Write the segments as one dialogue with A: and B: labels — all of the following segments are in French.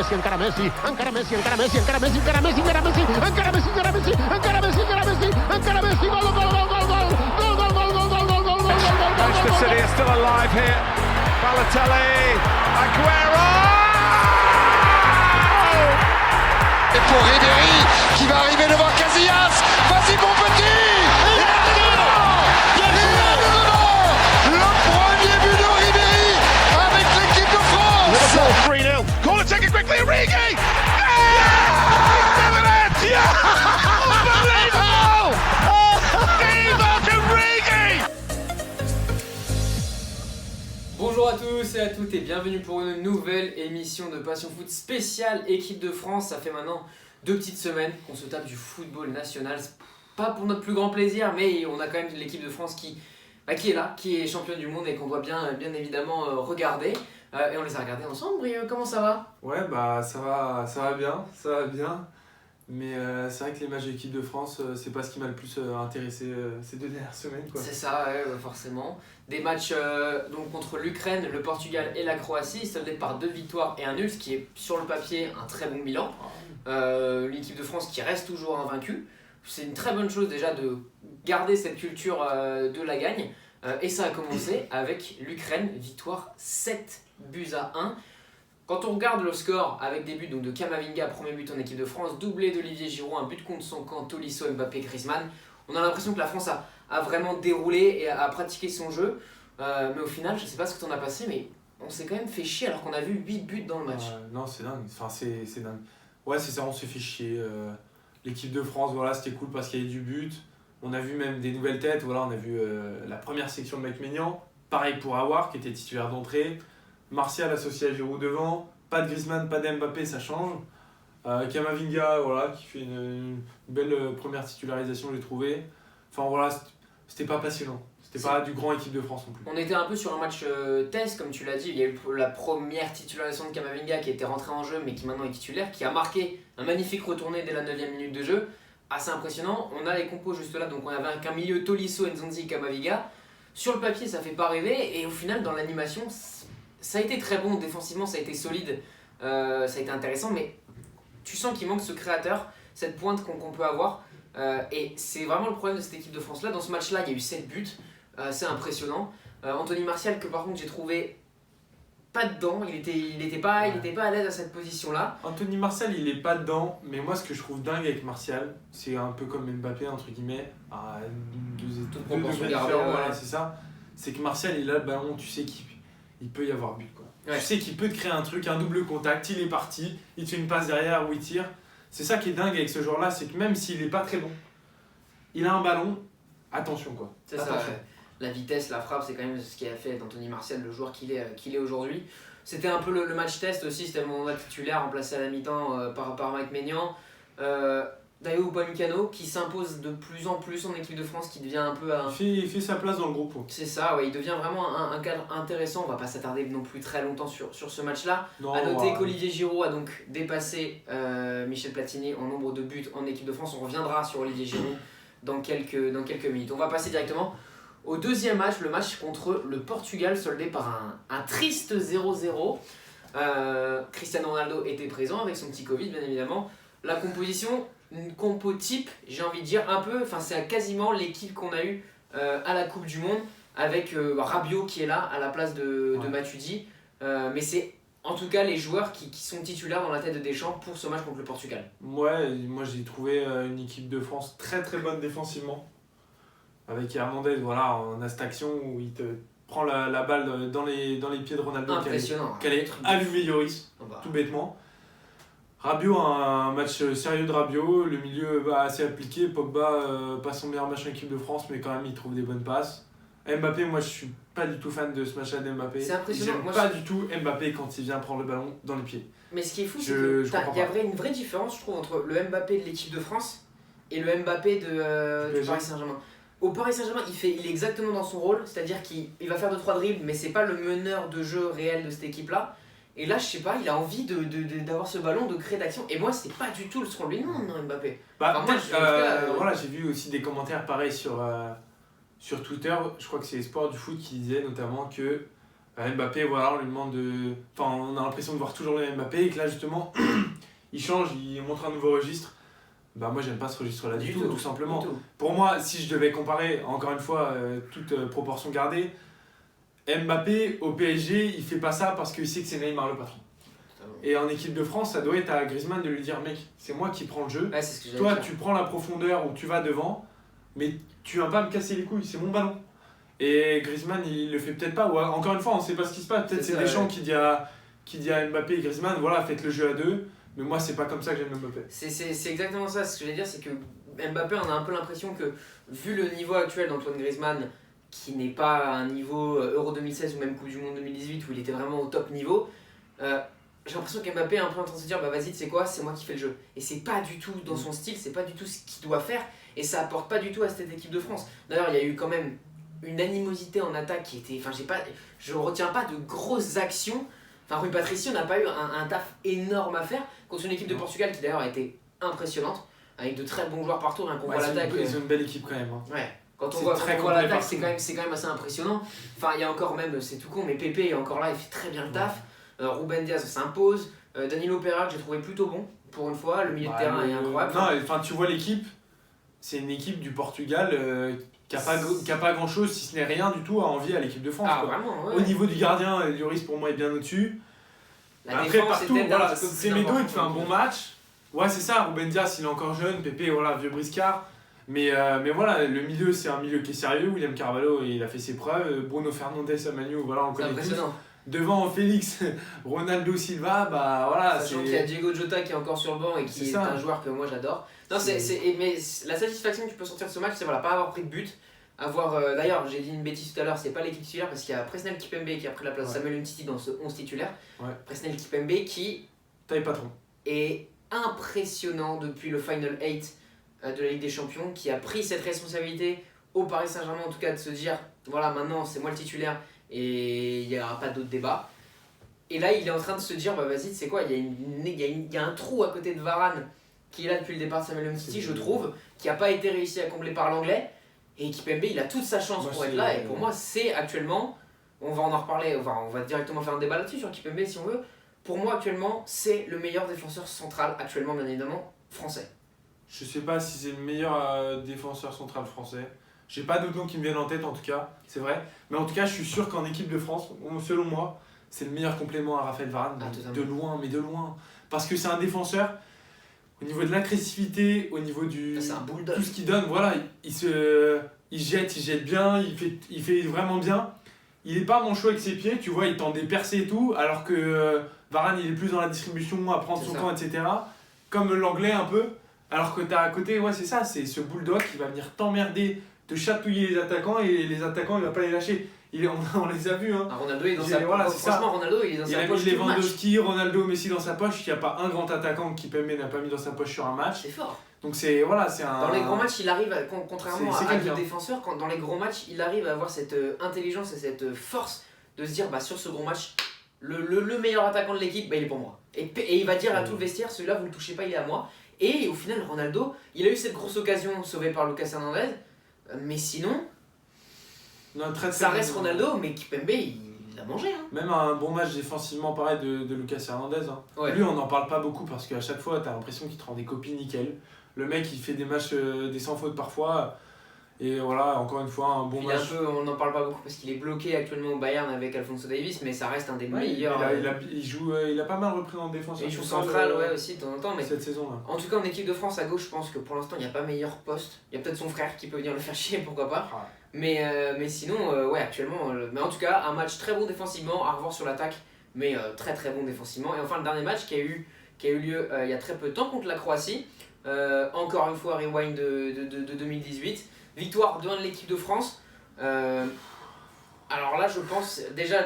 A: Messi, encara Messi, encara Messi, encara Messi, encara Messi, encara Messi, encara Messi, encara Messi, encara Messi, encara Messi, encara Messi, encara Messi, gol, gol, gol, gol, gol, gol, gol, gol, gol, gol, gol, gol, gol.
B: Manchester City are still alive here. Balotelli, Aguero!
C: Et pour Ribéry qui va arriver devant Casillas. Vas-y mon petit. Le premier but de Ribéry avec l'équipe de France.
B: Liverpool 3-0. Corner taken quickly, Origi! Unbelievable! Divock Origi!
D: Bonjour à tous et à toutes et bienvenue pour une nouvelle émission de Passion Foot spéciale équipe de France. Ça fait maintenant 2 petites semaines qu'on se tape du football national. C'est pas pour notre plus grand plaisir, mais on a quand même l'équipe de France qui est là, qui est championne du monde et qu'on doit bien évidemment regarder. Et on les a regardés ensemble. Brieux, comment ça va ?
E: Ouais, bah ça va bien. Mais c'est vrai que les matchs de l'équipe de France, c'est pas ce qui m'a le plus intéressé ces 2 dernières semaines, quoi.
D: C'est ça, ouais, forcément. Des matchs donc contre l'Ukraine, le Portugal et la Croatie, soldés par 2 victoires et un nul, ce qui est sur le papier un très bon bilan. L'équipe de France qui reste toujours invaincue. C'est une très bonne chose déjà de garder cette culture de la gagne. Et ça a commencé avec l'Ukraine, victoire 7-1. Quand on regarde le score avec des buts donc de Camavinga, premier but en équipe de France, doublé d'Olivier Giroud, un but contre son camp, Tolisso, Mbappé, Griezmann, on a l'impression que la France a vraiment déroulé et a pratiqué son jeu. Mais au final, je sais pas ce que t'en as passé, mais on s'est quand même fait chier alors qu'on a vu 8 buts dans le match.
E: Non, c'est dingue. Enfin, c'est dingue. Ouais, c'est ça, on s'est fait chier. L'équipe de France, voilà, c'était cool parce qu'il y avait du but. On a vu même des nouvelles têtes. Voilà, on a vu la première section de Maïk-Maignan. Pareil pour Aouar, qui était titulaire d'entrée. Martial associé à Giroud devant. Pas de Griezmann, pas d'Mbappé, ça change. Camavinga, voilà, qui fait une belle première titularisation, j'ai trouvé. Enfin voilà, c'était pas passionnant. C'était pas du grand équipe de France non plus.
D: On était un peu sur un match test, comme tu l'as dit. Il y a eu la première titularisation de Camavinga qui était rentré en jeu, mais qui maintenant est titulaire, qui a marqué un magnifique retourné dès la 9e minute de jeu. Assez impressionnant. On a les compos juste là, donc on avait qu'un milieu Tolisso, Nzonzi, Camavinga. Sur le papier, ça fait pas rêver, et au final, dans l'animation, ça a été très bon. Défensivement, ça a été solide, ça a été intéressant, mais tu sens qu'il manque ce créateur, cette pointe qu'on peut avoir. Et c'est vraiment le problème de cette équipe de France là. Dans ce match là, il y a eu 7 buts, c'est impressionnant. Anthony Martial, que par contre j'ai trouvé pas dedans, il était pas à l'aise à cette position là.
E: Anthony Martial, il est pas dedans, mais moi ce que je trouve dingue avec Martial, c'est un peu comme Mbappé entre guillemets, à deux
D: proportions
E: degrés
D: gardées,
E: différents,
D: ouais.
E: voilà, c'est ça. C'est que Martial, il a le ballon, tu sais qu'il peut y avoir but, quoi.
D: Ouais.
E: Tu sais qu'il peut te créer un truc, un double contact, il est parti, il te fait une passe derrière ou il tire. C'est ça qui est dingue avec ce joueur là, c'est que même s'il est pas très bon, il a un ballon, attention quoi.
D: C'est ça,
E: Attention.
D: la vitesse, la frappe, c'est quand même ce qui a fait d'Anthony Martial le joueur qu'il est aujourd'hui. C'était un peu le match test aussi, c'était mon mandat titulaire remplacé à la mi-temps par Maïk-Maignan. Dayot Upamecano qui s'impose de plus en plus en équipe de France, qui devient un peu un...
E: Il fait sa place dans le groupe.
D: C'est ça, ouais, il devient vraiment un cadre intéressant. On va pas s'attarder non plus très longtemps sur ce match-là. A noter qu'Olivier Giroud a donc dépassé Michel Platini en nombre de buts en équipe de France. On reviendra sur Olivier Giroud dans quelques minutes. On va passer directement au deuxième match, le match contre le Portugal, soldé par un triste 0-0. Cristiano Ronaldo était présent avec son petit Covid, bien évidemment. La composition, une compo type, j'ai envie de dire un peu, enfin c'est quasiment l'équipe qu'on a eue à la Coupe du Monde, avec Rabiot qui est là à la place de Matuidi. Mais c'est en tout cas les joueurs qui sont titulaires dans la tête de Deschamps pour ce match contre le Portugal.
E: Ouais, moi j'ai trouvé une équipe de France très très bonne défensivement. Avec Hernandez, voilà, on a cette action où il te prend la balle dans les pieds de Ronaldo.
D: Impressionnant.
E: Qu'elle est allumée Lloris, tout bêtement. Rabiot, un match sérieux de Rabiot, le milieu assez appliqué. Pogba, pas son meilleur match en équipe de France, mais quand même il trouve des bonnes passes. Mbappé, moi je suis pas du tout fan de ce match-là d'Mbappé.
D: C'est impressionnant.
E: J'aime pas du tout Mbappé quand il vient prendre le ballon dans les pieds.
D: Mais ce qui est fou, c'est qu'il y a une vraie différence, je trouve, entre le Mbappé de l'équipe de France et le Mbappé du Paris Saint-Germain. Au Paris Saint-Germain, il est exactement dans son rôle, c'est-à-dire qu'il va faire 2-3 dribbles, mais c'est pas le meneur de jeu réel de cette équipe-là. Et là, je sais pas, il a envie d'avoir ce ballon, de créer d'action. Et moi, c'est pas du tout ce qu'on lui demande, non, Mbappé.
E: Bah,
D: enfin, moi,
E: voilà, j'ai vu aussi des commentaires pareils sur Twitter. Je crois que c'est Sport du Foot qui disait notamment que Mbappé, voilà, on lui demande de. Enfin, on a l'impression de voir toujours le Mbappé et que là, justement, il change, il montre un nouveau registre. Bah, moi, j'aime pas ce registre-là du tout simplement.
D: Du tout.
E: Pour moi, si je devais comparer, encore une fois, toute proportion gardée, Mbappé au PSG, il fait pas ça parce qu'il sait que c'est Neymar le patron. Et en équipe de France, ça doit être à Griezmann de lui dire mec, c'est moi qui prends le jeu.
D: Ouais, c'est ce que
E: Toi,
D: dire.
E: tu prends la profondeur où tu vas devant, mais tu viens pas me casser les couilles, c'est mon ballon. Et Griezmann, il le fait peut-être pas. Ou encore une fois, on sait pas ce qui se passe. Peut-être c'est Deschamps qui dit à Mbappé et Griezmann, voilà, faites le jeu à deux. Mais moi, c'est pas comme ça que j'aime Mbappé.
D: C'est exactement ça. Ce que je voulais dire, c'est que Mbappé, on a un peu l'impression que, vu le niveau actuel d'Antoine Griezmann, qui n'est pas à un niveau Euro 2016 ou même Coupe du Monde 2018 où il était vraiment au top niveau, j'ai l'impression qu'Mbappé est un peu en train de se dire bah vas-y, tu sais quoi, c'est moi qui fais le jeu. Et c'est pas du tout dans son style, c'est pas du tout ce qu'il doit faire et ça apporte pas du tout à cette équipe de France. D'ailleurs, il y a eu quand même une animosité en attaque qui était. Enfin, je retiens pas de grosses actions. Enfin, Rui Patricio n'a pas eu un taf énorme à faire contre une équipe de Portugal qui d'ailleurs a été impressionnante, avec de très bons joueurs partout. Rien qu'on voit l'attaque.
E: Ils ont une belle équipe quand même. Hein.
D: Ouais. Quand on voit l'attaque, c'est quand même assez impressionnant. Enfin, il y a encore même, c'est tout con, mais Pepe est encore là, il fait très bien le taf. Ruben Diaz s'impose. Danilo Pereira que j'ai trouvé plutôt bon pour une fois. Le milieu de terrain est incroyable.
E: Non, enfin, tu vois l'équipe, c'est une équipe du Portugal qui a pas grand chose, si ce n'est rien du tout, à envier à l'équipe de France.
D: Ah,
E: quoi.
D: vraiment, ouais.
E: Au niveau du gardien, Lloris pour moi est bien au-dessus. Après, partout, voilà, Semedo il fait un bon match. Ouais, c'est ça, Ruben Diaz il est encore jeune, Pepe, voilà, vieux briscard. Mais voilà, le milieu c'est un milieu qui est sérieux. William Carvalho il a fait ses preuves. Bruno Fernandes à Manu, voilà, on
D: C'est
E: connaît tous.
D: impressionnant.
E: Devant Félix, Ronaldo Silva, bah voilà.
D: Sachant qu'il y a Diego Jota qui est encore sur le banc et qui est un joueur que moi j'adore. Non, mais la satisfaction que tu peux sortir de ce match, c'est voilà, pas avoir pris de but. D'ailleurs, j'ai dit une bêtise tout à l'heure, c'est pas l'équipe titulaire parce qu'il y a Presnel Kipembe qui a pris la place de Samuel Umtiti dans ce 11 titulaire.
E: Ouais.
D: Presnel Kipembe qui
E: Taille patron.
D: est impressionnant depuis le Final 8 de la Ligue des Champions, qui a pris cette responsabilité au Paris Saint-Germain en tout cas de se dire voilà, maintenant c'est moi le titulaire et il n'y aura pas d'autre débat. Et là il est en train de se dire bah vas-y, tu sais quoi, il y a un trou à côté de Varane qui est là depuis le départ de Samuel Umtiti, je trouve, qui n'a pas été réussi à combler par l'anglais. Et Kipembe, il a toute sa chance pour être là. Et pour moi, c'est actuellement, on va en reparler, on va directement faire un débat là-dessus sur Kipembe si on veut. Pour moi, actuellement, c'est le meilleur défenseur central, actuellement, bien évidemment, français.
E: Je sais pas si c'est le meilleur défenseur central français. J'ai pas d'autres noms qui me viennent en tête en tout cas, c'est vrai. Mais en tout cas, je suis sûr qu'en équipe de France, selon moi, c'est le meilleur complément à Raphaël Varane. De loin, mais de loin. Parce que c'est un défenseur, au niveau de l'agressivité, au niveau du.
D: C'est un bulldog.
E: Tout ce qu'il donne, voilà, il jette bien, il fait vraiment bien. Il est pas manchot avec ses pieds, tu vois, il tend des percées et tout, alors que Varane, il est plus dans la distribution, à prendre son camp, etc. Comme l'anglais un peu. Alors que t'as à côté, ouais, c'est ça, c'est ce bulldog qui va venir t'emmerder, te chatouiller les attaquants et les attaquants, il va pas les lâcher. On les a vus, hein.
D: Ronaldo est dans sa poche. Franchement, Ronaldo il est dans sa poche.
E: Il a mis Lewandowski, Ronaldo, Messi dans sa poche. Il n'y a pas un grand attaquant qui Kipembe n'a pas mis dans sa poche sur un match.
D: C'est fort.
E: Donc c'est voilà, c'est un.
D: Dans les grands matchs, il arrive, contrairement à d'autres défenseurs, dans les grands matchs, il arrive à avoir cette intelligence et cette force de se dire bah sur ce gros match, le meilleur attaquant de l'équipe, bah, il est pour moi. Et il va dire à tout le vestiaire, celui-là vous le touchez pas, il est à moi. Et au final, Ronaldo, il a eu cette grosse occasion sauvée par Lucas Hernandez, mais sinon. Ça reste Ronaldo, mais Kipembe, il l'a mangé. Hein.
E: Même un bon match défensivement pareil de Lucas Hernandez. Hein. Ouais. Lui, on n'en parle pas beaucoup parce qu'à chaque fois, t'as l'impression qu'il te rend des copies nickel. Le mec, il fait des matchs des sans faute parfois. Et voilà, encore une fois, un bon match.
D: On n'en parle pas beaucoup parce qu'il est bloqué actuellement au Bayern avec Alphonso Davies, mais ça reste un des meilleurs.
E: Il a pas mal repris en défense.
D: Il joue central, ouais, aussi de temps en temps. Mais
E: cette saison-là.
D: En tout cas, en équipe de France à gauche, je pense que pour l'instant, il n'y a pas meilleur poste. Il y a peut-être son frère qui peut venir le faire chier, pourquoi pas. Ah. Mais sinon, ouais, actuellement. Mais en tout cas, un match très bon défensivement, à revoir sur l'attaque, mais très très bon défensivement. Et enfin, le dernier match qui a eu lieu il y a très peu de temps contre la Croatie. Encore une fois, rewind de 2018. Victoire de l'équipe de France. Alors là, je pense, déjà,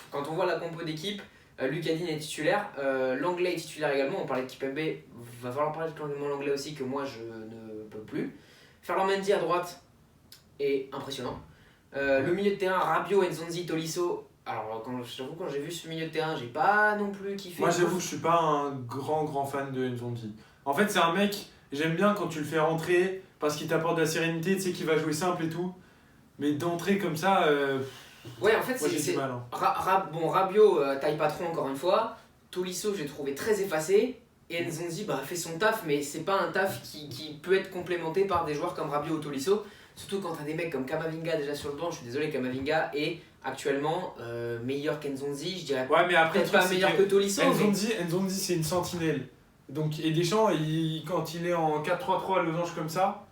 D: quand on voit la compo d'équipe, Lucas Digne est titulaire, l'anglais est titulaire également. On parlait de Kipembe, va falloir parler de l'anglais aussi, que moi je ne peux plus. Ferland Mendy à droite est impressionnant. Le milieu de terrain, Rabiot, Nzonzi, Tolisso. Alors, quand j'ai vu ce milieu de terrain, j'ai pas non plus kiffé.
E: Moi, j'avoue que je suis pas un grand fan de Nzonzi. En fait, c'est un mec, j'aime bien quand tu le fais rentrer parce qu'il t'apporte de la sérénité, tu sais qu'il va jouer simple et tout. Mais d'entrer comme ça,
D: Ouais, en fait,
E: Moi, j'ai
D: c'est
E: du mal. Hein.
D: Rabiot, taille patron encore une fois. Tolisso, j'ai trouvé très effacé. Et Nzonzi fait son taf, mais c'est pas un taf qui peut être complémenté par des joueurs comme Rabiot ou Tolisso. Surtout quand t'as des mecs comme Camavinga déjà sur le banc. Je suis désolé, Camavinga est actuellement meilleur qu'Nzonzi. Je dirais
E: Ouais, mais après,
D: peut-être pas meilleur que Tolisso.
E: Nzonzi, c'est une sentinelle. Donc, et Deschamps, quand il est en 4-3-3 à losange comme ça,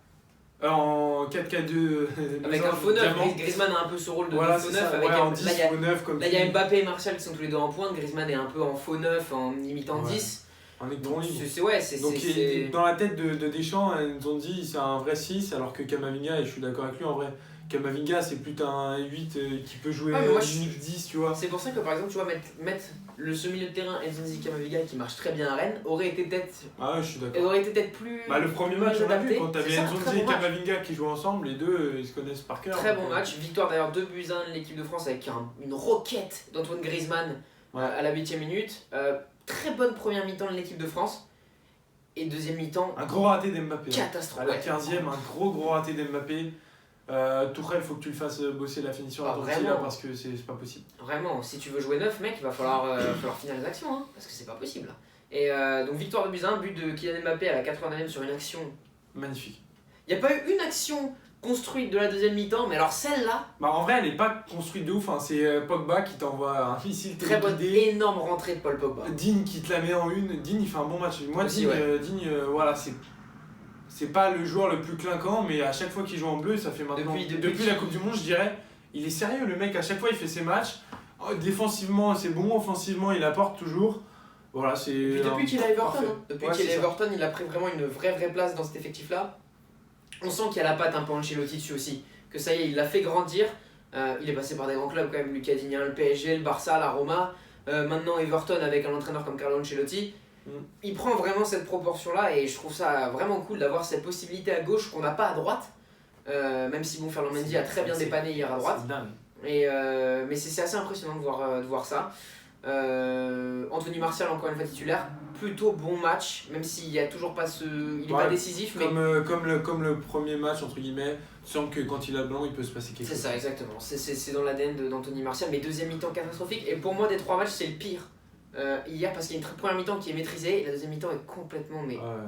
E: en 4-4-2
D: avec un faux neuf, Griezmann a un peu ce rôle de
E: voilà,
D: faux
E: c'est
D: neuf.
E: ça,
D: Avec
E: ouais, en 10
D: là,
E: faux neuf comme
D: il y a Mbappé et Martial qui sont tous les deux en pointe. Griezmann est un peu en faux neuf, en imitant 10.
E: En électron libre.
D: C'est
E: dans la tête de Deschamps, Nzonzi, c'est un vrai 6, alors que Camavinga, et je suis d'accord avec lui en vrai, Camavinga, c'est plutôt un 8 qui peut jouer 10, tu vois.
D: C'est pour ça que par exemple, tu vois, mettre ce milieu de terrain Nzonzi Camavinga qui marche très bien à Rennes aurait été peut-être.
E: Ah ouais, je suis d'accord.
D: Aurait été peut-être plus.
E: Le premier match, on a vu, quand t'avais
D: Nzonzi
E: Nzonzi et Camavinga qui jouent ensemble, les deux, ils se connaissent par cœur.
D: Très bon match, victoire d'ailleurs 2-1 de l'équipe de France avec une roquette d'Antoine Griezmann à la 8ème minute. Très bonne première mi-temps de l'équipe de France. Et deuxième mi-temps.
E: Un gros raté d'Mbappé.
D: Catastrophe.
E: À la 15ème, un gros raté d'Mbappé. Tourelle, faut que tu le fasses bosser la finition à ton là parce que c'est pas possible.
D: Vraiment, si tu veux jouer neuf, mec, il va falloir finir les actions, hein, parce que c'est pas possible. Et donc victoire de 2-1, but de Kylian Mbappé à la 89ème sur une action.
E: Magnifique.
D: Il n'y a pas eu une action construite de la deuxième mi-temps, mais alors celle-là.
E: En vrai, elle est pas construite de ouf, hein. C'est Pogba qui t'envoie un missile
D: très bonne, énorme rentrée de Paul Pogba.
E: Digne qui te la met en une. Digne, il fait un bon match. Moi,
D: aussi,
E: Digne, voilà, c'est pas le joueur le plus clinquant, mais à chaque fois qu'il joue en bleu, ça fait maintenant. Depuis la Coupe du Monde, je dirais, il est sérieux le mec. À chaque fois, il fait ses matchs. Défensivement, c'est bon. Offensivement, il apporte toujours. Voilà, c'est.
D: Depuis qu'il est à Everton, depuis qu'il est à Everton, il a pris vraiment une vraie place dans cet effectif-là. On sent qu'il y a la patte un peu Ancelotti dessus aussi. Que ça y est, il l'a fait grandir. Il est passé par des grands clubs quand même, Lucas Digne, le PSG, le Barça, la Roma. Maintenant Everton avec un entraîneur comme Carlo Ancelotti. Il prend vraiment cette proportion-là et je trouve ça vraiment cool d'avoir cette possibilité à gauche qu'on n'a pas à droite. Même si Ferland Mendy a très bien dépanné hier à droite. Mais c'est assez impressionnant de voir ça. Anthony Martial encore une fois titulaire, plutôt bon match, même s'il n'y a toujours pas il est pas décisif, mais
E: comme le premier match entre guillemets, semble que quand il a le ballon il peut se passer quelque chose.
D: C'est ça exactement, c'est dans l'ADN d'Anthony Martial, mais deuxième mi-temps catastrophique, et pour moi des trois matchs c'est le pire hier, parce qu'il y a une première mi-temps qui est maîtrisée et la deuxième mi-temps est complètement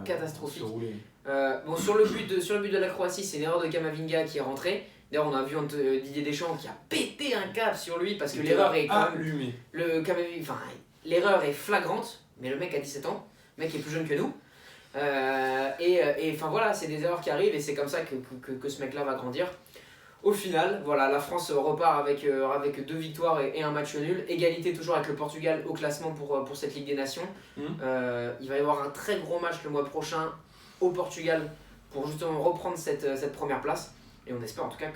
D: catastrophique. Sur le but de la Croatie, c'est l'erreur de Camavinga qui est rentré. D'ailleurs, on a vu Didier Deschamps qui a pété un câble sur lui parce que l'erreur est quand même. L'erreur est flagrante, mais le mec a 17 ans, le mec est plus jeune que nous. Voilà, c'est des erreurs qui arrivent et c'est comme ça que ce mec-là va grandir. Au final, voilà, la France repart avec 2 victoires et un match nul. Égalité toujours avec le Portugal au classement pour cette Ligue des Nations. Il va y avoir un très gros match le mois prochain au Portugal pour justement reprendre cette première place. Et on espère en tout cas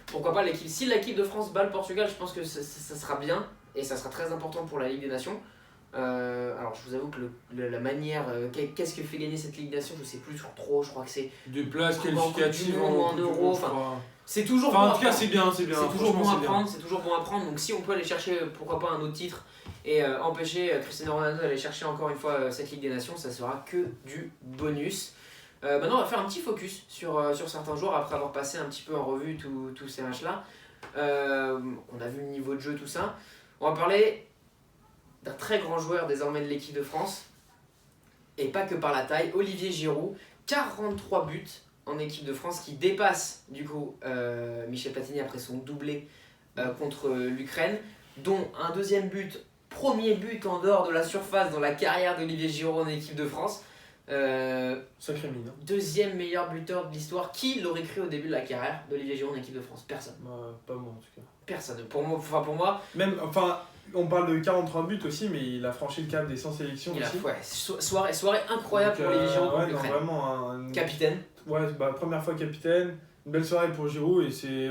D: pourquoi pas si l'équipe de France bat le Portugal, je pense que ça sera bien et ça sera très important pour la Ligue des Nations. Alors je vous avoue que la manière, qu'est-ce que fait gagner cette Ligue des Nations, je sais plus trop, je crois que c'est
E: des places qualificatives
D: en Euro, c'est toujours bon
E: en tout cas c'est bien,
D: c'est toujours bon à prendre, donc si on peut aller chercher pourquoi pas un autre titre et empêcher Cristiano Ronaldo d'aller chercher encore une fois cette Ligue des Nations, ça sera que du bonus. Maintenant on va faire un petit focus sur certains joueurs après avoir passé un petit peu en revue tous ces matchs là. On a vu le niveau de jeu, tout ça. On va parler d'un très grand joueur désormais de l'équipe de France et pas que par la taille, Olivier Giroud, 43 buts en équipe de France qui dépasse du coup Michel Platini après son doublé contre l'Ukraine, dont un deuxième but, premier but en dehors de la surface dans la carrière d'Olivier Giroud en équipe de France.
E: Sacré mine.
D: Deuxième meilleur buteur de l'histoire. Qui l'aurait cru au début de la carrière d'Olivier Giroud en équipe de France? Personne.
E: Pas moi en tout cas.
D: Personne. Pour moi.
E: Même, on parle de 43 buts aussi, mais il a franchi le cap des 100 sélections aussi.
D: Soirée incroyable pour Olivier Giroud contre l'Ukraine.
E: Vraiment
D: capitaine.
E: Ouais, première fois capitaine. Une belle soirée pour Giroud et c'est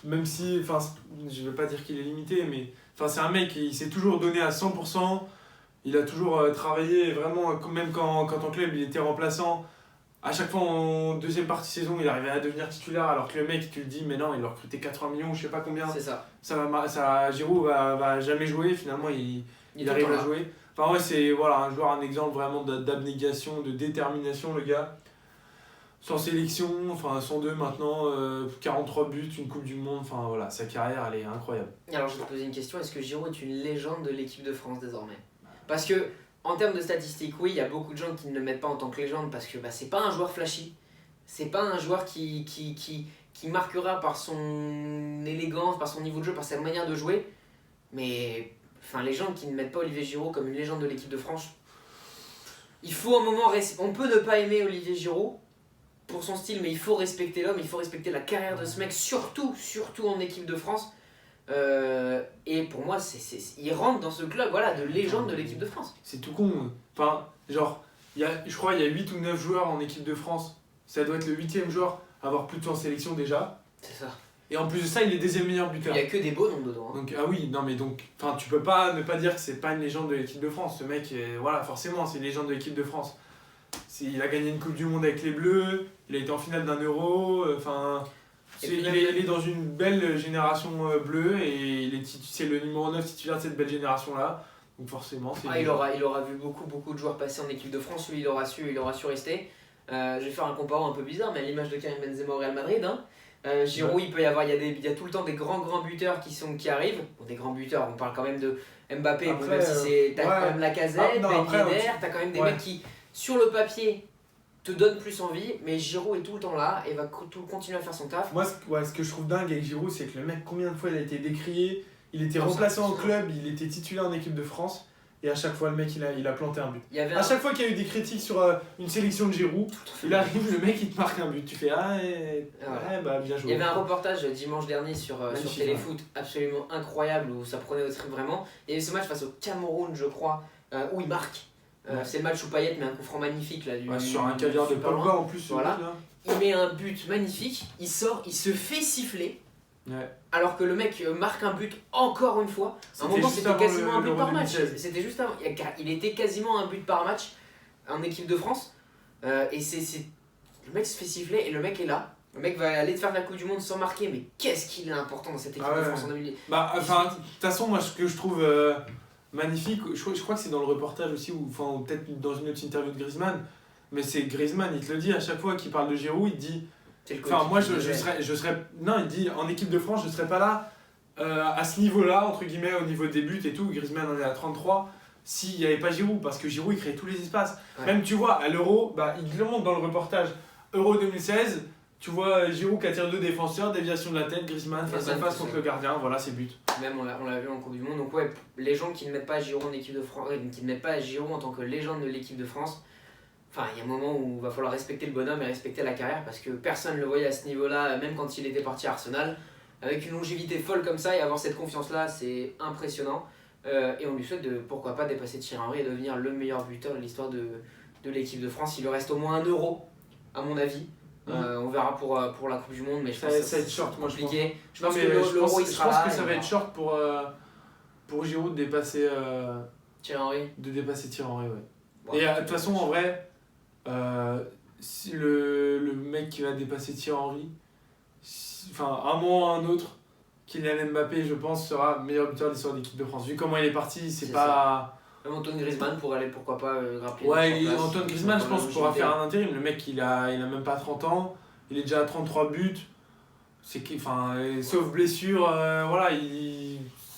E: même si, je vais pas dire qu'il est limité, mais c'est un mec qui s'est toujours donné à 100%. Il a toujours travaillé vraiment, même quand en club il était remplaçant. À chaque fois en deuxième partie de saison, il arrivait à devenir titulaire, alors que le mec, tu le dis, mais non, il a recruté 80 millions, je sais pas combien.
D: C'est ça.
E: Giroud va jamais jouer, finalement il arrive à jouer. C'est un joueur, un exemple vraiment d'abnégation, de détermination, le gars. sans sélection, enfin 102 maintenant, 43 buts, une Coupe du Monde, enfin voilà, sa carrière elle est incroyable.
D: Alors je vais te poser une question, est-ce que Giroud est une légende de l'équipe de France désormais? Parce que en termes de statistiques, oui, il y a beaucoup de gens qui ne le mettent pas en tant que légende parce que c'est pas un joueur flashy, c'est pas un joueur qui marquera par son élégance, par son niveau de jeu, par sa manière de jouer, mais enfin les gens qui ne mettent pas Olivier Giroud comme une légende de l'équipe de France, il faut un moment, on peut ne pas aimer Olivier Giroud pour son style, mais il faut respecter l'homme, il faut respecter la carrière de ce mec, surtout en équipe de France. Et pour moi, il rentre dans ce club voilà, de légende de l'équipe de France.
E: C'est tout con. Enfin, genre, je crois qu'il y a 8 ou 9 joueurs en équipe de France. Ça doit être le 8e joueur à avoir plus de temps en sélection déjà.
D: C'est ça.
E: Et en plus de ça, il est deuxième meilleur buteur.
D: Il n'y a que des beaux noms dedans. Hein.
E: Donc, ah oui, non mais donc, tu peux pas ne pas dire que c'est pas une légende de l'équipe de France. Ce mec, voilà, forcément, c'est une légende de l'équipe de France. Il a gagné une Coupe du Monde avec les Bleus, il a été en finale d'un Euro, il est dans une belle génération bleue et c'est le numéro 9 titulaire de cette belle génération-là. Donc forcément,
D: il aura vu beaucoup de joueurs passer en équipe de France, lui il aura su rester. Je vais faire un comparo un peu bizarre, mais à l'image de Karim Benzema au Real Madrid, hein. Giroud, il y a tout le temps des grands buteurs qui arrivent. Bon, des grands buteurs, on parle quand même de Mbappé,
E: après,
D: même si t'as quand même Lacazette, Ben Yedder, t'as quand même des mecs qui, sur le papier, te donnent plus envie, mais Giroud est tout le temps là et va continuer à faire son taf.
E: Moi, ce que je trouve dingue avec Giroud, c'est que le mec, combien de fois il a été décrié, il était remplacé en club, il était titulaire en équipe de France. Et à chaque fois, le mec, il a planté un but. Chaque fois qu'il y a eu des critiques sur une sélection de Giroud, il arrive, le mec, il te marque un but. Tu fais bien joué.
D: Il y avait un reportage dimanche dernier sur Téléfoot absolument incroyable où ça prenait au trip vraiment. Il y avait ce match face au Cameroun, je crois, où il marque. C'est le match où Payet met un coup franc magnifique. Là,
E: sur un caviar de Pogba en plus.
D: Voilà. Il met un but magnifique, il sort, il se fait siffler. Ouais. Alors que le mec marque un but encore une fois. À un moment, c'était quasiment un but par match. C'était juste avant. Il était quasiment un but par match en équipe de France. Et le mec se fait siffler et le mec est là. Le mec va aller te faire la Coupe du Monde sans marquer. Mais qu'est-ce qu'il est important dans cette équipe de France en 2010.
E: De toute façon, moi, ce que je trouve magnifique, je crois que c'est dans le reportage aussi, ou peut-être dans une autre interview de Griezmann. Mais c'est Griezmann, il te le dit à chaque fois qu'il parle de Giroud, il dit. Moi je serais. Non, il dit en équipe de France, je serais pas là à ce niveau-là, entre guillemets, au niveau des buts et tout. Griezmann en est à 33 s'il n'y avait pas Giroud, parce que Giroud il crée tous les espaces. Ouais. Même tu vois, à l'Euro, il le montre dans le reportage Euro 2016, tu vois Giroud qui attire deux défenseurs, déviation de la tête, Griezmann face à face contre le gardien, voilà ses buts.
D: Même on l'a vu en Coupe du Monde, donc ouais, les gens qui ne mettent pas Giroud en équipe de France, qui ne mettent pas Giroud en tant que légende de l'équipe de France. Enfin, il y a un moment où il va falloir respecter le bonhomme et respecter la carrière parce que personne ne le voyait à ce niveau-là, même quand il était parti à Arsenal. Avec une longévité folle comme ça et avoir cette confiance-là, c'est impressionnant. Et on lui souhaite de, pourquoi pas, dépasser Thierry Henry et devenir le meilleur buteur de l'histoire de l'équipe de France. Il lui reste au moins un Euro, à mon avis. On verra pour la Coupe du Monde, mais je pense que
E: ça va être short, moi je pense.
D: Je pense que l'Euro il sera là.
E: Je pense que ça va être short pour Giroud de dépasser
D: Thierry Henry.
E: De dépasser Thierry Henry, ouais. Bon, et de toute façon, en vrai. Si le mec qui va dépasser Thierry Henry, un moment ou un autre, Kylian Mbappé, je pense, sera meilleur buteur de l'histoire de l'équipe de France. Vu comment il est parti, c'est pas.
D: Même Antoine Griezmann pour aller, pourquoi pas, grimper.
E: Ouais, Antoine Griezmann, je pense, pourra faire un intérim. Le mec, il a même pas 30 ans, il est déjà à 33 buts. Sauf blessure, voilà,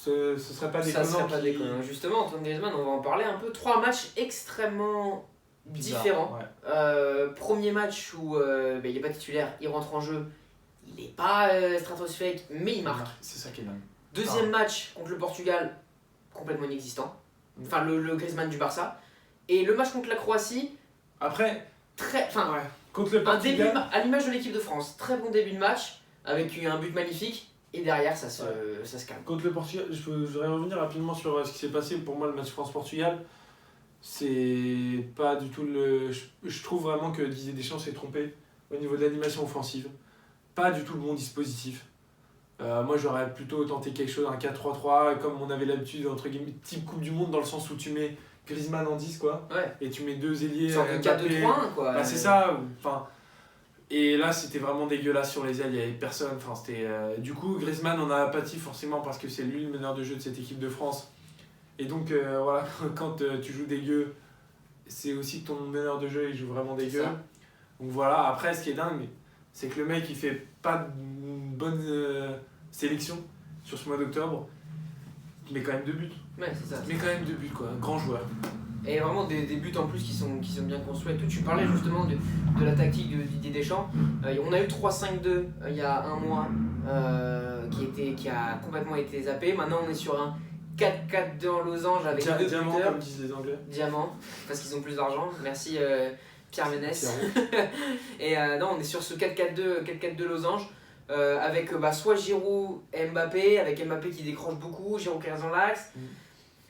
E: ce serait pas déconnant.
D: Ça serait pas déconnant. Justement, Antoine Griezmann, on va en parler un peu. 3 matchs extrêmement différent. Ouais. Premier match où il n'est pas titulaire, il rentre en jeu, il n'est pas stratosphérique, mais il marque.
E: C'est ça qui est dingue.
D: Deuxième match contre le Portugal, complètement inexistant. Enfin, le Griezmann du Barça. Et le match contre la Croatie.
E: Après,
D: contre le Portugal. À l'image de l'équipe de France, très bon début de match, avec un but magnifique. Et derrière, ça se calme.
E: Contre le Portugal, je voudrais revenir rapidement sur ce qui s'est passé. Pour moi, le match France-Portugal. C'est pas du tout le. Je trouve vraiment que Didier Deschamps s'est trompé au niveau de l'animation offensive. Pas du tout le bon dispositif. Moi j'aurais plutôt tenté quelque chose, un 4-3-3, comme on avait l'habitude, entre guillemets, type Coupe du Monde, dans le sens où tu mets Griezmann en 10, quoi. Ouais. Et tu mets deux ailiers.
D: Sur le 4-2-3-1, quoi.
E: C'est ça. Et là c'était vraiment dégueulasse sur les ailes, il n'y avait personne. Du coup, Griezmann en a pâti forcément parce que c'est lui le meneur de jeu de cette équipe de France. Et donc voilà, quand tu joues dégueu, c'est aussi que ton meneur de jeu il joue vraiment dégueu. Donc voilà, après ce qui est dingue, c'est que le mec il fait pas une bonne sélection sur ce mois d'octobre, il met quand même 2 buts.
D: Ouais, c'est ça.
E: Il met quand même 2 buts quoi, un grand joueur.
D: Et vraiment des buts en plus qui sont bien construits et tout. Tu parlais justement de la tactique de Didier Deschamps. On a eu 3-5-2 il y a un mois qui a complètement été zappé. Maintenant on est sur un 4-4-2 en losange avec deux
E: Diamant
D: buteurs.
E: comme disent les Anglais.
D: Diamant, parce qu'ils ont plus d'argent. Merci Pierre Ménès. Et non, on est sur ce 4-4-2 losange. Avec soit Giroud et Mbappé, avec Mbappé qui décroche beaucoup, Giroud qui reste dans l'axe.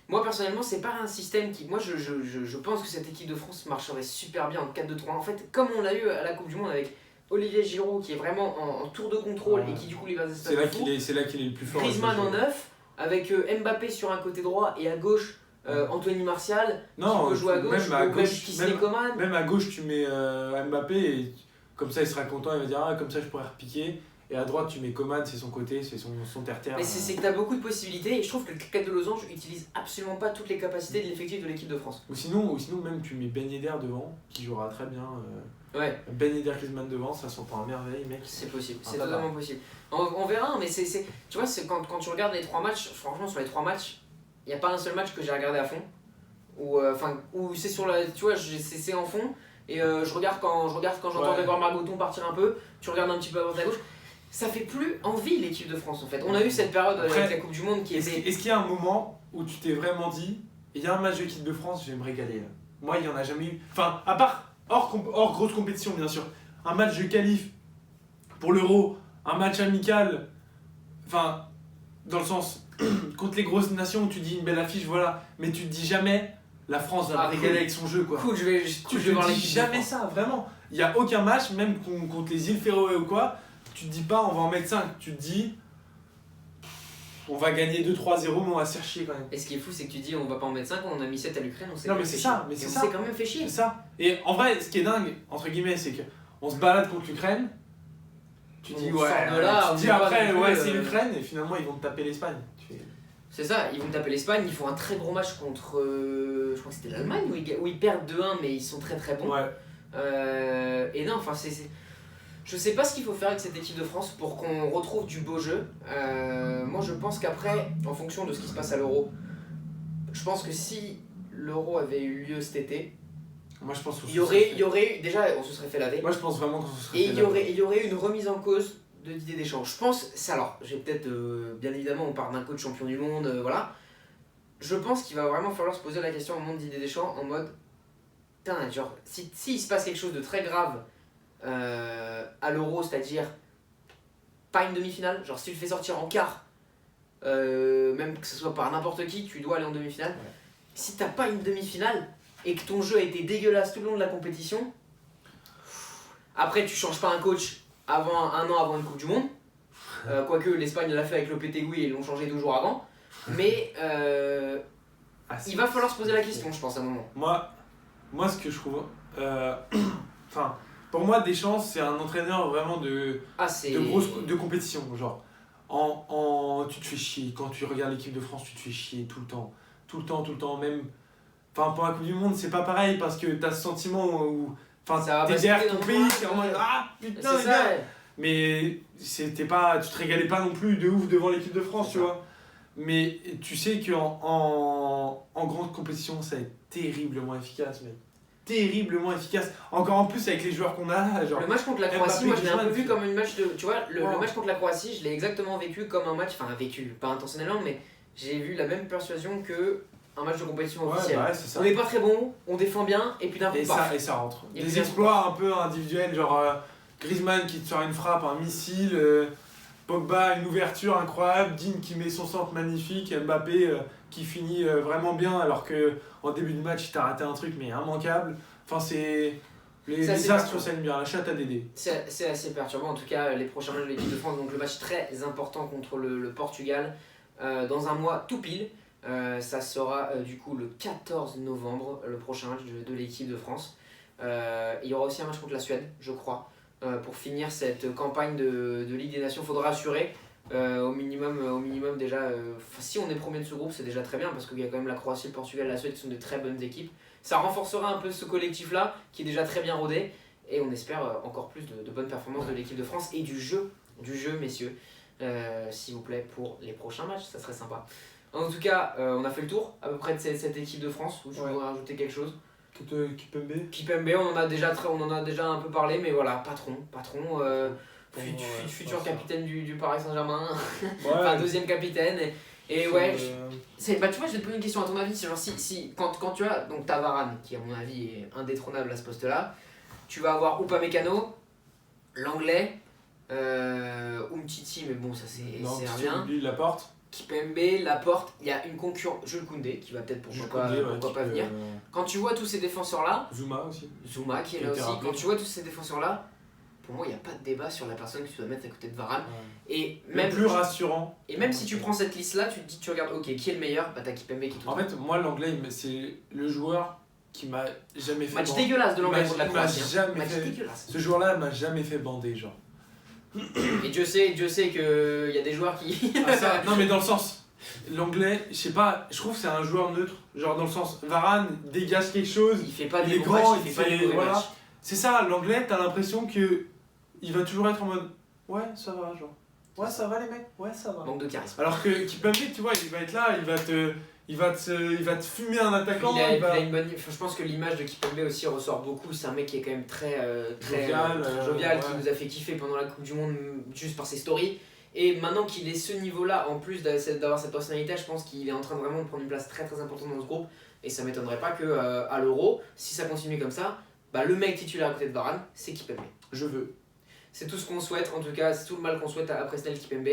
D: Moi personnellement, c'est pas un système qui. Moi je pense que cette équipe de France marcherait super bien en 4-2-3. En fait, comme on l'a eu à la Coupe du Monde avec Olivier Giroud qui est vraiment en tour de contrôle et qui du coup lui va
E: c'est là qu'il est le plus fort.
D: Griezmann en 9, avec Mbappé sur un côté droit et à gauche Anthony Martial qui peut jouer à gauche,
E: même à gauche tu mets Mbappé et comme ça il sera content, il va dire comme ça je pourrais repiquer. Et à droite, tu mets Coman, c'est son côté, c'est son terre-terre.
D: Mais c'est que tu as beaucoup de possibilités et je trouve que le 4 de losange utilise absolument pas toutes les capacités de l'effectif de l'équipe de France.
E: Ou sinon même tu mets Ben Yedder devant, qui jouera très bien.
D: Ouais.
E: Ben Yedder Griezmann devant, ça s'entend à merveille, mec.
D: C'est possible, c'est totalement possible. On verra, mais tu vois, quand tu regardes les 3 matchs, franchement, sur les 3 matchs, il n'y a pas un seul match que j'ai regardé à fond. Ou c'est sur la. Tu vois, c'est en fond et je regarde quand j'entends Grégoire Margoton partir un peu, tu regardes un petit peu à droite à gauche. Ça fait plus envie l'équipe de France en fait. On a eu cette période avec la Coupe du Monde qui était.
E: Est-ce qu'il y a un moment où tu t'es vraiment dit, il y a un match de l'équipe de France, je vais me régaler là. Moi, il n'y en a jamais eu. Enfin, à part hors grosse compétition, bien sûr. Un match de qualif pour l'Euro, un match amical, enfin, dans le sens, contre les grosses nations où tu dis une belle affiche, voilà. Mais tu te dis jamais, la France va me régaler avec son jeu quoi.
D: Cool, je vais voir l'équipe.
E: Jamais ça, vraiment. Il n'y a aucun match, même contre les îles Féroé ou quoi. Tu te dis pas on va en mettre 5, tu te dis on va gagner 2-3-0 mais on va se faire chier quand même.
D: Et ce qui est fou c'est que tu dis on va pas en mettre 5, on en a mis 7 à l'Ukraine, on s'est
E: quand même fait chier.
D: On s'est quand même fait chier.
E: C'est ça. Et en vrai ce qui est dingue entre guillemets c'est que on se balade contre l'Ukraine. Tu dis après c'est l'Ukraine et finalement ils vont te taper l'Espagne.
D: C'est ça, ils vont taper l'Espagne, ils font un très gros match contre je crois que c'était l'Allemagne où ils perdent 2-1 mais ils sont très très bons.
E: Ouais.
D: Et non, enfin je sais pas ce qu'il faut faire avec cette équipe de France pour qu'on retrouve du beau jeu. Moi je pense qu'après, en fonction de ce qui se passe à l'Euro, je pense que si l'Euro avait eu lieu cet été,
E: moi je pense
D: il y aurait eu, déjà on se serait fait laver.
E: Moi je pense vraiment qu'on se serait
D: fait laver. Et il y aurait eu une remise en cause de Didier Deschamps. Je pense, alors j'ai peut-être, bien évidemment on parle d'un coach champion du monde, voilà. Je pense qu'il va vraiment falloir se poser la question au monde de Didier Deschamps en mode, putain, genre, s'il se passe quelque chose de très grave à l'Euro, c'est-à-dire pas une demi-finale, genre si tu le fais sortir en quart, même que ce soit par n'importe qui, tu dois aller en demi-finale. Ouais. Si t'as pas une demi-finale et que ton jeu a été dégueulasse tout le long de la compétition, après tu changes pas un coach un an avant une Coupe du Monde, quoique l'Espagne l'a fait avec Lopetegui et ils l'ont changé 2 jours avant, mais il va falloir se poser la question, je pense, à un moment.
E: Moi ce que je trouve, enfin. Pour moi, Deschamps, c'est un entraîneur vraiment de compétition. Genre, tu te fais chier. Quand tu regardes l'équipe de France, tu te fais chier tout le temps. Tout le temps. Même, enfin, pour la Coupe du Monde, c'est pas pareil parce que t'as ce sentiment où t'es derrière ton pays, t'es en mode ah putain, les gars. Mais tu te régalais pas non plus de ouf devant l'équipe de France, tu vois. Mais tu sais qu'en grande compétition, ça va être terriblement efficace, mec. Terriblement efficace, encore en plus avec les joueurs qu'on a. Genre,
D: le match contre la Croatie, moi je l'ai un peu vu comme un match de. Tu vois, le match contre la Croatie, je l'ai exactement vécu comme un match, enfin vécu, pas intentionnellement, mais j'ai vu la même persuasion que un match de compétition officielle.
E: C'est
D: on n'est pas très bon, on défend bien, et puis d'un coup,
E: et ça rentre. Des exploits un peu individuels, genre Griezmann qui te sort une frappe, un missile, Pogba une ouverture incroyable, Digne qui met son centre magnifique, Mbappé qui finit vraiment bien alors qu'en début de match il t'a raté un truc mais immanquable. Enfin c'est les astres s'alignent bien, la chatte à Dédé.
D: C'est assez perturbant en tout cas les prochains matchs de l'équipe de France, donc le match très important contre le Portugal dans un mois tout pile. Ça sera du coup le 14 novembre le prochain match de l'équipe de France. Il y aura aussi un match contre la Suède je crois. Pour finir cette campagne de Ligue des Nations, il faudra assurer au minimum déjà, si on est premier de ce groupe c'est déjà très bien parce qu'il y a quand même la Croatie, le Portugal, la Suède qui sont de très bonnes équipes. Ça renforcera un peu ce collectif là qui est déjà très bien rodé et on espère encore plus de bonnes performances de l'équipe de France et du jeu messieurs, s'il vous plaît, pour les prochains matchs, ça serait sympa. En tout cas, on a fait le tour à peu près de cette équipe de France, ou tu veux rajouter quelque chose? Kimpembe, on en a déjà un peu parlé, mais voilà, patron, futur capitaine du Paris Saint-Germain, enfin deuxième capitaine, et ouais, tu vois, je vais te poser une question à ton avis, genre quand tu as, donc t'as Varane, qui à mon avis est indétrônable à ce poste-là, tu vas avoir Upamecano, l'anglais, Umtiti, mais bon, ça c'est rien.
E: Lui, Laporte.
D: Kimpembe, Laporte, il y a une concurrence, Jules Koundé, qui va peut-être pourquoi pas venir. Quand tu vois tous ces défenseurs-là,
E: Zuma aussi.
D: Zuma qui est là aussi, quand tu vois tous ces défenseurs-là, pour moi, il n'y a pas de débat sur la personne que tu dois mettre à côté de Varane. Et même,
E: le plus rassurant.
D: Et même si tu prends cette liste-là, tu regardes, ok, qui est le meilleur? Bah t'as Kimpembe qui est tout.
E: En fait, moi, l'anglais, c'est le joueur qui m'a jamais fait
D: match dégueulasse de l'anglais contre la Croatie.
E: Ce joueur-là m'a jamais fait bander, genre.
D: Et Dieu sait qu'il y a des joueurs qui.
E: Non, mais dans le sens, l'anglais, je sais pas, je trouve que c'est un joueur neutre. Genre, dans le sens, Varane dégage quelque chose.
D: Il fait pas
E: il
D: des
E: est
D: bons
E: grand,
D: matchs, il fait pas des mauvais matchs.
E: C'est ça, l'anglais, t'as l'impression que il va toujours être en mode ouais, ça va, genre. Ouais, ça va les mecs, ouais, ça va.
D: Manque de charisme.
E: Alors que Kimpembe, tu vois, il va être là, il va te fumer un attaquant.
D: Il a une bonne. Je pense que l'image de Kimpembe aussi ressort beaucoup. C'est un mec qui est quand même très jovial, qui nous a fait kiffer pendant la Coupe du Monde juste par ses stories. Et maintenant qu'il est ce niveau-là, en plus d'avoir cette personnalité, je pense qu'il est en train vraiment de prendre une place très très importante dans ce groupe. Et ça m'étonnerait pas que à l'Euro, si ça continue comme ça, bah, le mec titulaire à côté de Varane, c'est Kimpembe.
E: Je veux.
D: C'est tout ce qu'on souhaite, en tout cas, c'est tout le mal qu'on souhaite à Presnel Kimpembe.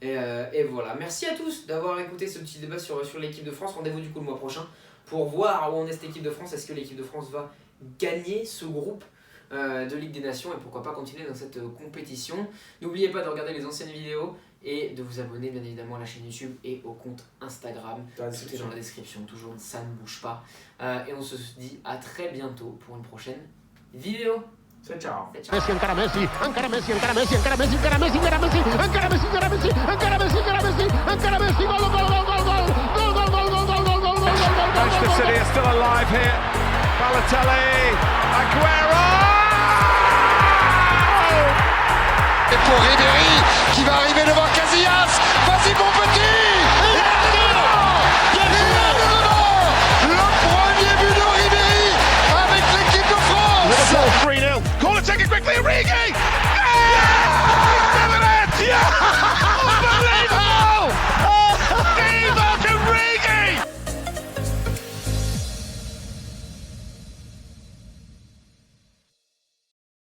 D: Et voilà, merci à tous d'avoir écouté ce petit débat sur l'équipe de France. Rendez-vous du coup le mois prochain pour voir où on est cette équipe de France. Est-ce que l'équipe de France va gagner ce groupe de Ligue des Nations et pourquoi pas continuer dans cette compétition. N'oubliez pas de regarder les anciennes vidéos et de vous abonner bien évidemment à la chaîne YouTube et au compte Instagram. Tout est dans la description, toujours, ça ne bouge pas. Et on se dit à très bientôt pour une prochaine vidéo.
E: Ciao.
A: Messi, encara Messi, encara Messi, encara Messi, encara Messi, encara Messi, encara Messi, encara Messi, encara Messi, encara Messi, encara Messi, encara Messi, gol, gol, gol, gol, gol, gol, gol, gol, gol, gol, gol, gol, gol.
B: Manchester City are still alive here. Balotelli, Aguero!
C: Et pour Ribéry qui va arriver devant Casillas.